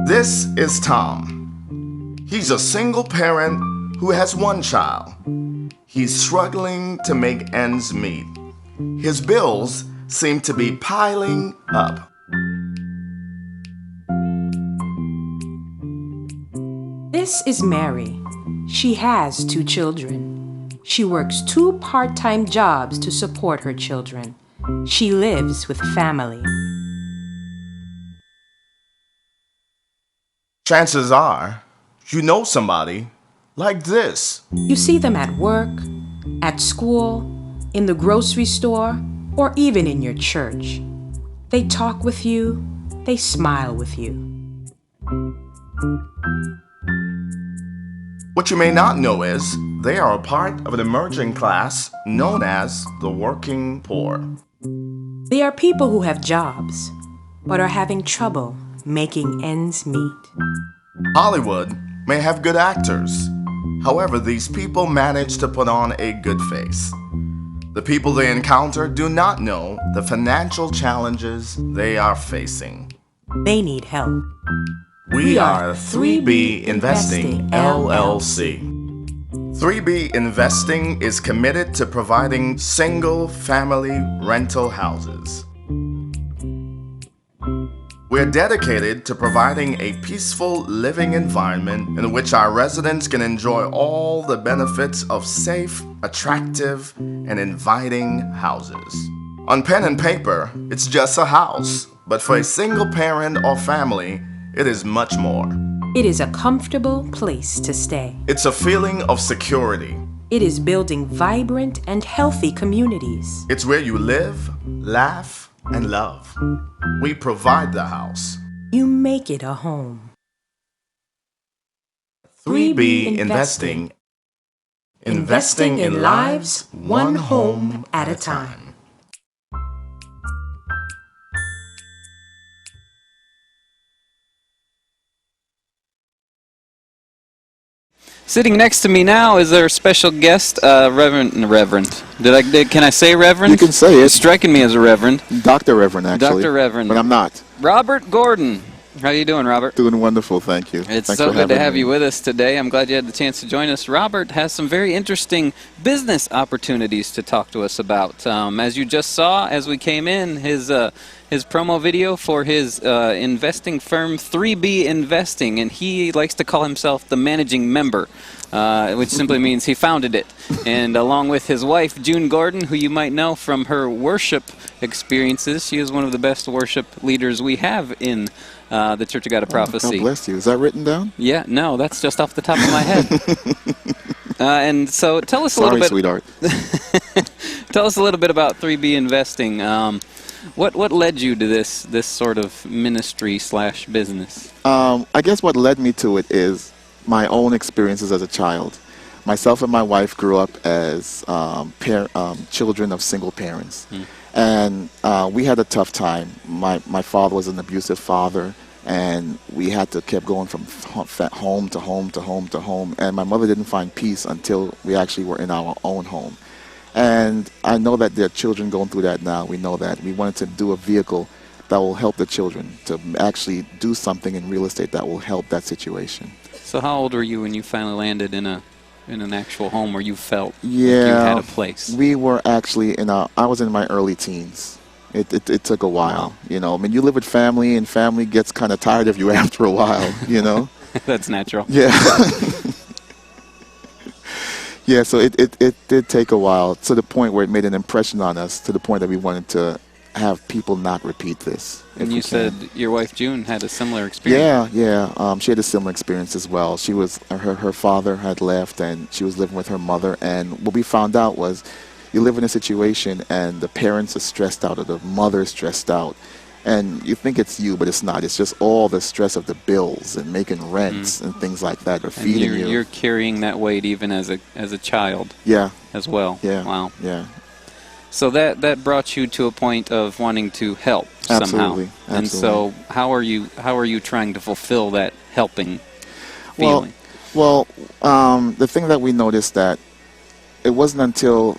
This is Tom. He's a single parent who has one child. He's struggling to make ends meet. His bills seem to be piling up. This is Mary. She has 2 children. She works 2 part-time jobs to support her children. She lives with family. Chances are, you know somebody like this. You see them at work, at school, in the grocery store, or even in your church. They talk with you, they smile with you. What you may not know is they are a part of an emerging class known as the working poor. They are people who have jobs, but are having trouble making ends meet. Hollywood may have good actors. However, these people manage to put on a good face. The people they encounter do not know the financial challenges they are facing. They need help. We are 3B Investing LLC. 3B Investing is committed to providing single-family rental houses. We're dedicated to providing a peaceful living environment in which our residents can enjoy all the benefits of safe, attractive, and inviting houses. On pen and paper, it's just a house, but for a single parent or family, it is much more. It is a comfortable place to stay. It's a feeling of security. It is building vibrant and healthy communities. It's where you live, laugh, and love. We provide the house. You make it a home. 3B Investing. Investing in lives, one home at a time. Sitting next to me now is our special guest, Reverend. Can I say Reverend? You can say it. It's striking me as a Reverend. Dr. Reverend, actually. Dr. Reverend. But I'm not. Robert Gordon. How you doing, Robert? Doing wonderful, thank you. It's Thanks so for good to having have me. you with us today. I'm glad you had the chance to join us. Robert has some very interesting business opportunities to talk to us about. As you just saw, as we came in, his promo video for his investing firm, 3B Investing, and he likes to call himself the managing member, which simply means he founded it. And along with his wife, June Gordon, who you might know from her worship experiences, she is one of the best worship leaders we have in the Church of God of Prophecy. God bless you. Is that written down? Yeah, no, that's just off the top of my head. And so tell us a Sorry, little bit. sweetheart. Tell us a little bit about 3B Investing. What led you to this sort of ministry / business? I guess what led me to it is my own experiences as a child. Myself and my wife grew up as children of single parents. And we had a tough time. My father was an abusive father, and we had to keep going from home to home to home to home. And my mother didn't find peace until we actually were in our own home. And I know that there are children going through that now. We know that. We wanted to do a vehicle that will help the children to actually do something in real estate that will help that situation. So how old were you when you finally landed in an actual home where you felt like Yeah, you had a place? we were actually I was in my early teens. It took a while, Wow. you know. I mean, you live with family, and family gets kind of tired of you after a while, you know. That's natural. Yeah. Yeah, so it did take a while, to the point where it made an impression on us, to the point that we wanted to have people not repeat this. And you said your wife June had a similar experience. Yeah. She had a similar experience as well. She was her father had left, and she was living with her mother. And what we found out was, you live in a situation, and the parents are stressed out, or the mother is stressed out, and you think it's you, but it's not. It's just all the stress of the bills and making rents and things like that, or feeding you. You're carrying that weight even as a child. Yeah. As well. Yeah. Wow. Yeah. So that brought you to a point of wanting to help somehow. Absolutely. And so how are you trying to fulfill that helping feeling? Well, the thing that we noticed, that it wasn't until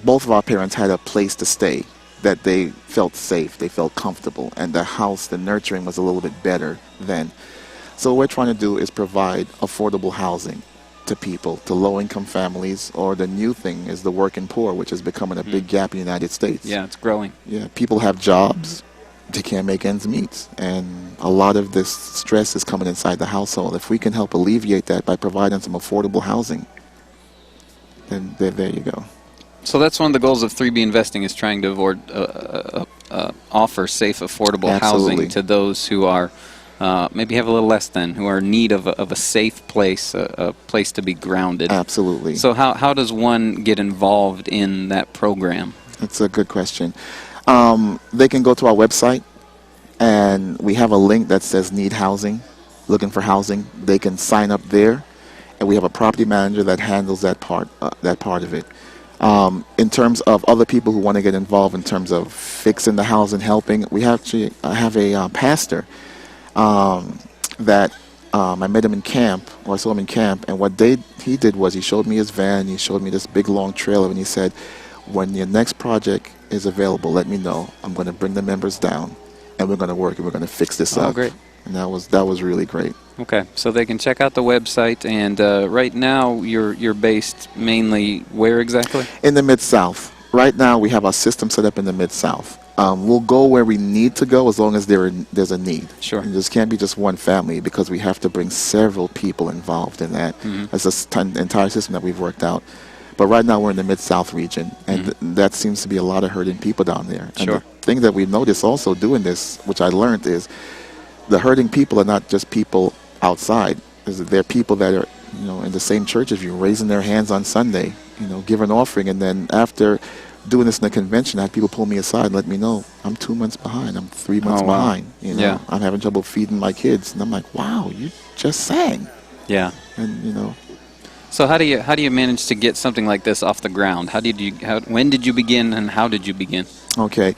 both of our parents had a place to stay that they felt safe, they felt comfortable, and the house, the nurturing was a little bit better then. So what we're trying to do is provide affordable housing to people, to low-income families, or the new thing is the working poor, which is becoming a big gap in the United States. Yeah, it's growing. Yeah, people have jobs, they can't make ends meet, and a lot of this stress is coming inside the household. If we can help alleviate that by providing some affordable housing, then there you go. So that's one of the goals of 3B Investing, is trying to offer safe, affordable Absolutely. housing to those who are maybe have a little less than, who are in need of a safe place, a place to be grounded. Absolutely. So how does one get involved in that program? That's a good question. They can go to our website, and we have a link that says need housing, looking for housing. They can sign up there, and we have a property manager that handles that part of it. In terms of other people who want to get involved in terms of fixing the house and helping, we actually have a pastor that I met him in camp, or I saw him in camp, and what he did was he showed me his van, he showed me this big long trailer, and he said, when your next project is available, let me know. I'm going to bring the members down, and we're going to work, and we're going to fix this up. Oh, great. And that was really great. Okay, so they can check out the website, and right now you're based mainly where exactly? In the Mid-South. Right now we have our system set up in the Mid-South. We'll go where we need to go as long as there's a need. Sure. And this can't be just one family, because we have to bring several people involved in that. That's an entire system that we've worked out. But right now we're in the Mid-South region, and that seems to be a lot of hurting people down there. And Sure. the thing that we've noticed also doing this, which I learned, is the hurting people are not just people outside. They're people that are, in the same church as you, raising their hands on Sunday, give an offering, and then after doing this in the convention, I had people pull me aside and let me know, I'm 2 months behind, I'm 3 months wow. behind. Yeah. I'm having trouble feeding my kids, and I'm like, wow, you just sang. Yeah. And So how do you manage to get something like this off the ground? When did you begin, and how did you begin? Okay.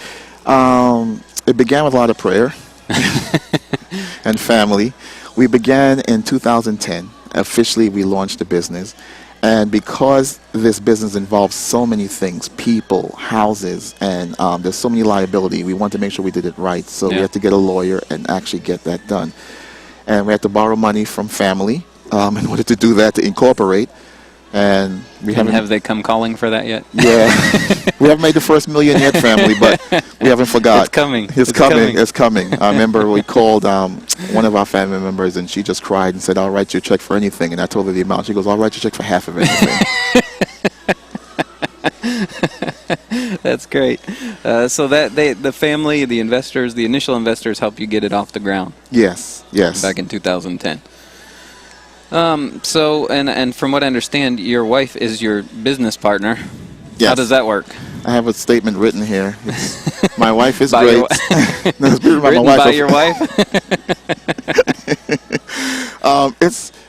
It began with a lot of prayer and family. We began in 2010. Officially, we launched the business. And because this business involves so many things, people, houses, and there's so many liability, we wanted to make sure we did it right. So we had to get a lawyer and actually get that done. And we had to borrow money from family in order to do that, to incorporate. And we haven't. Have they come calling for that yet? Yeah. We haven't made the first million yet, family, but we haven't forgot. It's coming. It's coming. It's coming. I remember we called one of our family members, and she just cried and said, I'll write you a check for anything. And I told her the amount. She goes, I'll write you a check for half of anything. That's great. So that the family, the investors, the initial investors help you get it off the ground. Yes. Back in 2010. So, and from what I understand, your wife is your business partner. Yes. How does that work? I have a statement written here. My wife is By great. your No, it's written by my Written wife. by your wife?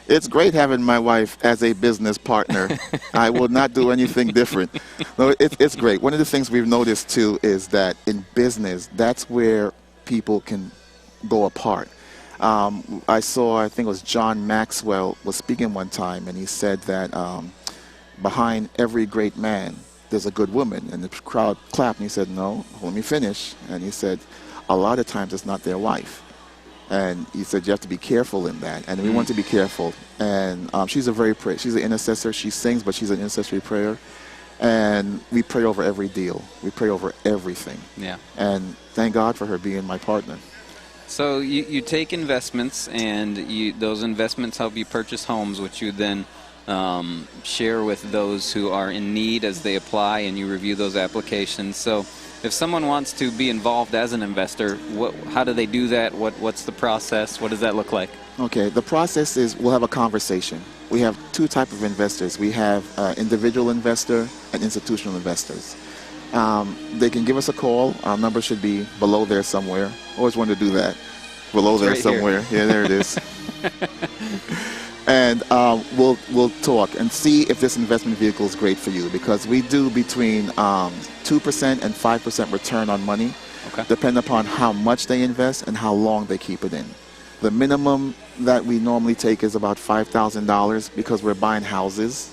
It's great having my wife as a business partner. I will not do anything different. No, it's great. One of the things we've noticed too is that in business, that's where people can go apart. I think it was John Maxwell was speaking one time, and he said that behind every great man, there's a good woman. And the crowd clapped, and he said, no, let me finish. And he said, a lot of times it's not their wife. And he said, you have to be careful in that. And we want to be careful. And she's she's an intercessor. She sings, but she's an intercessory prayer. And we pray over every deal. We pray over everything. Yeah. And thank God for her being my partner. So you take investments, and those investments help you purchase homes, which you then share with those who are in need as they apply, and you review those applications. So if someone wants to be involved as an investor, how do they do that? What's the process? What does that look like? Okay, the process is we'll have a conversation. We have two types of investors. We have individual investor and institutional investors. They can give us a call. Our number should be below there somewhere. Always wanted to do that. Below there somewhere. Yeah, there it is. And we'll talk and see if this investment vehicle is great for you, because we do between 2% and 5% return on money, depending upon how much they invest and how long they keep it in. The minimum that we normally take is about $5,000 because we're buying houses,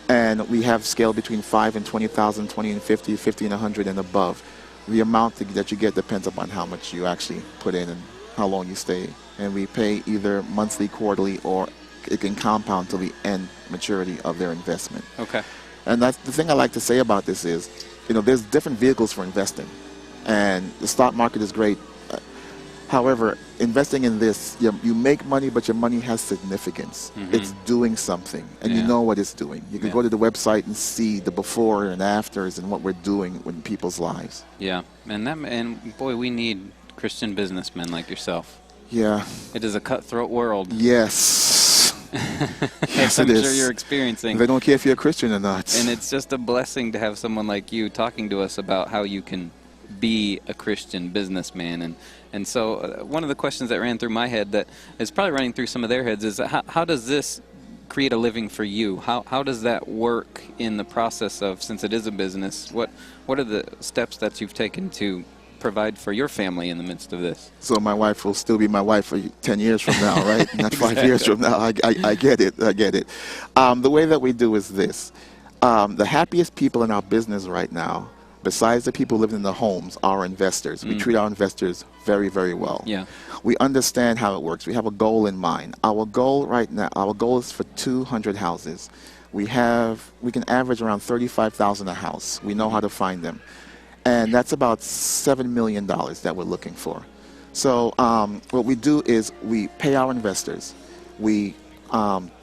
and we have scale between 5 and 20,000, 20 and 50, 50 and 100 and above. the amount that you get depends upon how much you actually put in and how long you stay. And we pay either monthly, quarterly, or it can compound till the end maturity of their investment. Okay. And that's the thing I like to say about this is, there's different vehicles for investing, and the stock market is great. However, investing in this, you make money, but your money has significance. It's doing something, and you know what it's doing. You can go to the website and see the before and afters and what we're doing in people's lives. Yeah, and boy, we need Christian businessmen like yourself. Yeah. It is a cutthroat world. Yes. Yes, I'm it sure is. you're experiencing. They don't care if you're a Christian or not. And it's just a blessing to have someone like you talking to us about how you can be a Christian businessman. And so one of the questions that ran through my head that is probably running through some of their heads is how does this create a living for you? How does that work in the process of, since it is a business, what are the steps that you've taken to provide for your family in the midst of this? So my wife will still be my wife for 10 years from now, right? Not 5 years from now. I get it. I get it. The way that we do is this. The happiest people in our business right now, besides the people living in the homes, are investors. We treat our investors very, very well. Yeah. We understand how it works. We have a goal in mind. Our goal right now, our goal is for 200 houses. We can average around $35,000 a house. We know how to find them. And that's about $7 million that we're looking for. So what we do is we pay our investors. We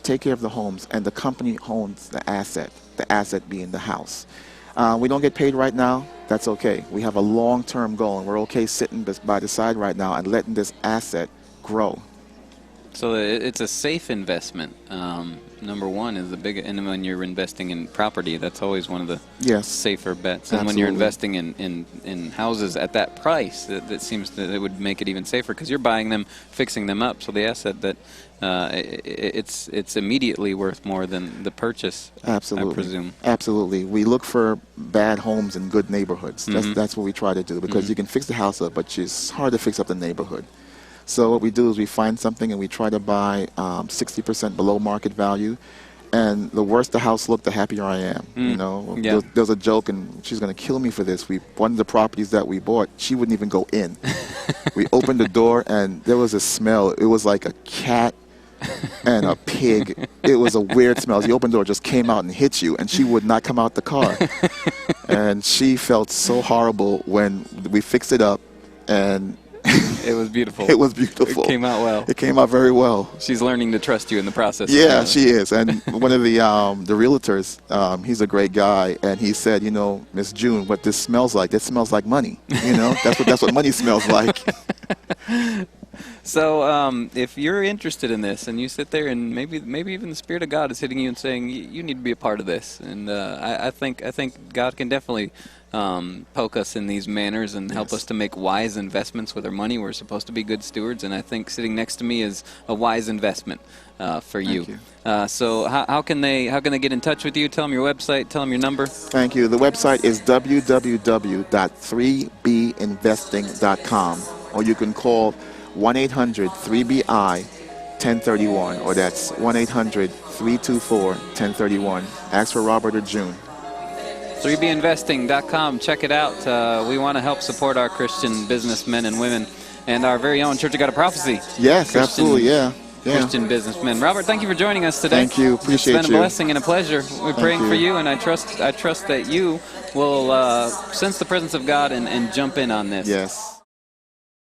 take care of the homes, and the company owns the asset being the house. We don't get paid right now. That's okay. We have a long-term goal, and we're okay sitting by the side right now and letting this asset grow. So it's a safe investment. Number one is and when you're investing in property, that's always one of the safer bets. And when you're investing in houses at that price, that seems that it would make it even safer because you're buying them, fixing them up. So the asset that it's immediately worth more than the purchase. Absolutely. I presume. Absolutely. We look for bad homes in good neighborhoods. That's what we try to do, because you can fix the house up, but it's hard to fix up the neighborhood. So what we do is we find something and we try to buy 60% below market value. And the worse the house looked, the happier I am. There's a joke, and she's going to kill me for this. One of the properties that we bought, she wouldn't even go in. We opened the door, and there was a smell. It was like a cat and a pig. It was a weird smell. The open door just came out and hit you, and she would not come out the car. And she felt so horrible when we fixed it up, and it was beautiful. It was beautiful. It came out well. It came out very well. She's learning to trust you in the process. Yeah, she is. And one of the realtors, he's a great guy, and he said, Miss June, what this smells like? This smells like money. That's what money smells like. So if you're interested in this, and you sit there, and maybe even the Spirit of God is hitting you and saying you need to be a part of this, and I think God can definitely poke us in these manners and help us to make wise investments with our money. We're supposed to be good stewards, and I think sitting next to me is a wise investment for you. Thank you. So how can they get in touch with you? Tell them your website. Tell them your number. Thank you. The website is www.3binvesting.com, or you can call 1-800-3BI-1031, or that's 1-800-324-1031. Ask for Robert or June. 3binvesting.com. Check it out. We want to help support our Christian businessmen and women and our very own Church of God of Prophecy. Yes, absolutely, yeah. Christian businessmen. Robert, thank you for joining us today. Thank you. Appreciate you. It's been a blessing and a pleasure. We're praying for you, and I trust that you will sense the presence of God and jump in on this. Yes.